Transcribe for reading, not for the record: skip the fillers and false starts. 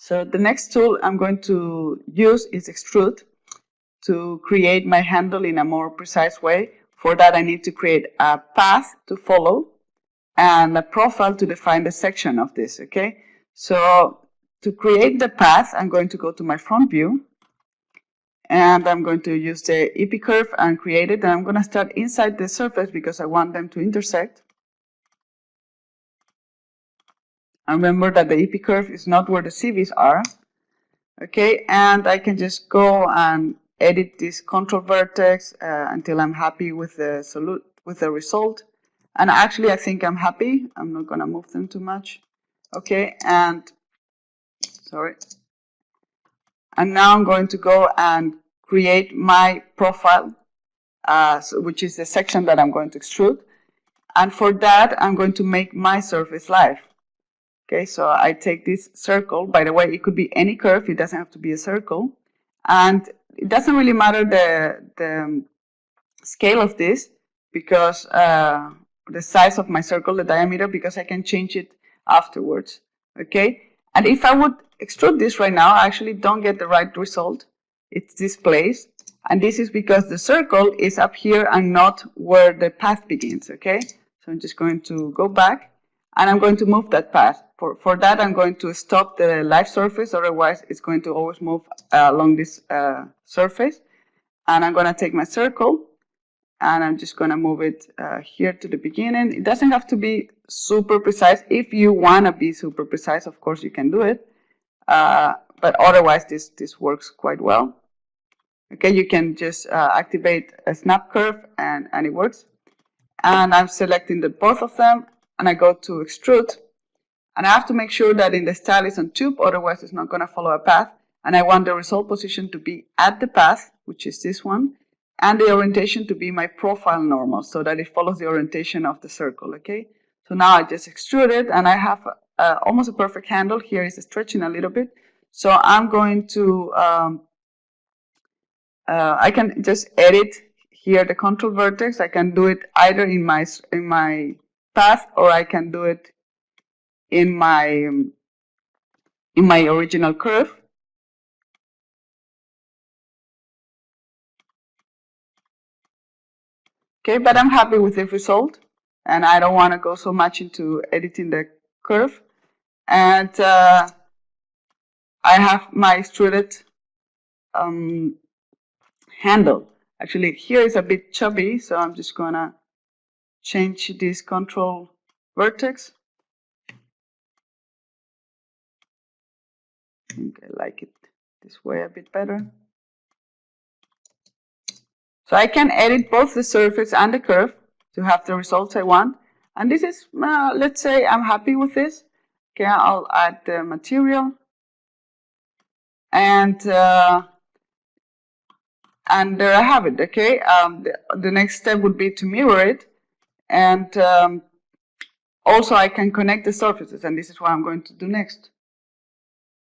So the next tool I'm going to use is Extrude to create my handle in a more precise way. For that, I need to create a path to follow and a profile to define the section of this, okay? So to create the path, I'm going to go to my front view, and I'm going to use the EP curve and create it, and I'm going to start inside the surface because I want them to intersect. And remember that the EP curve is not where the CVs are, okay? And I can just go and edit this control vertex until I'm happy with the result. And actually, I think I'm happy. I'm not going to move them too much. Okay, and sorry. And now I'm going to go and create my profile, which is the section that I'm going to extrude. And for that, I'm going to make my surface live. Okay, so I take this circle. By the way, it could be any curve. It doesn't have to be a circle. And it doesn't really matter the scale of this because the size of my circle, the diameter, because I can change it afterwards. Okay, and if I would extrude this right now, I actually don't get the right result. It's displaced, and this is because the circle is up here and not where the path begins. Okay, so I'm just going to go back and I'm going to move that path. For that, I'm going to stop the live surface, otherwise it's going to always move along this surface. And I'm going to take my circle and I'm just going to move it here to the beginning. It doesn't have to be super precise. If you want to be super precise, of course you can do it. But otherwise, this works quite well. Okay, you can just activate a snap curve and it works. And I'm selecting both of them and I go to extrude. And I have to make sure that in the style is on tube, otherwise it's not going to follow a path. And I want the result position to be at the path, which is this one, and the orientation to be my profile normal, so that it follows the orientation of the circle, okay? So now I just extrude it, and I have almost a perfect handle. Here is stretching a little bit. So I'm going to, I can just edit here the control vertex. I can do it either in my path, or I can do it in my original curve. Okay, but I'm happy with the result, and I don't want to go so much into editing the curve. And I have my extruded handle. Actually, here is a bit chubby, so I'm just gonna change this control vertex. I think I like it this way a bit better. So I can edit both the surface and the curve to have the results I want. And this is, let's say I'm happy with this. Okay, I'll add the material. And there I have it, okay? The next step would be to mirror it. And also I can connect the surfaces, and this is what I'm going to do next.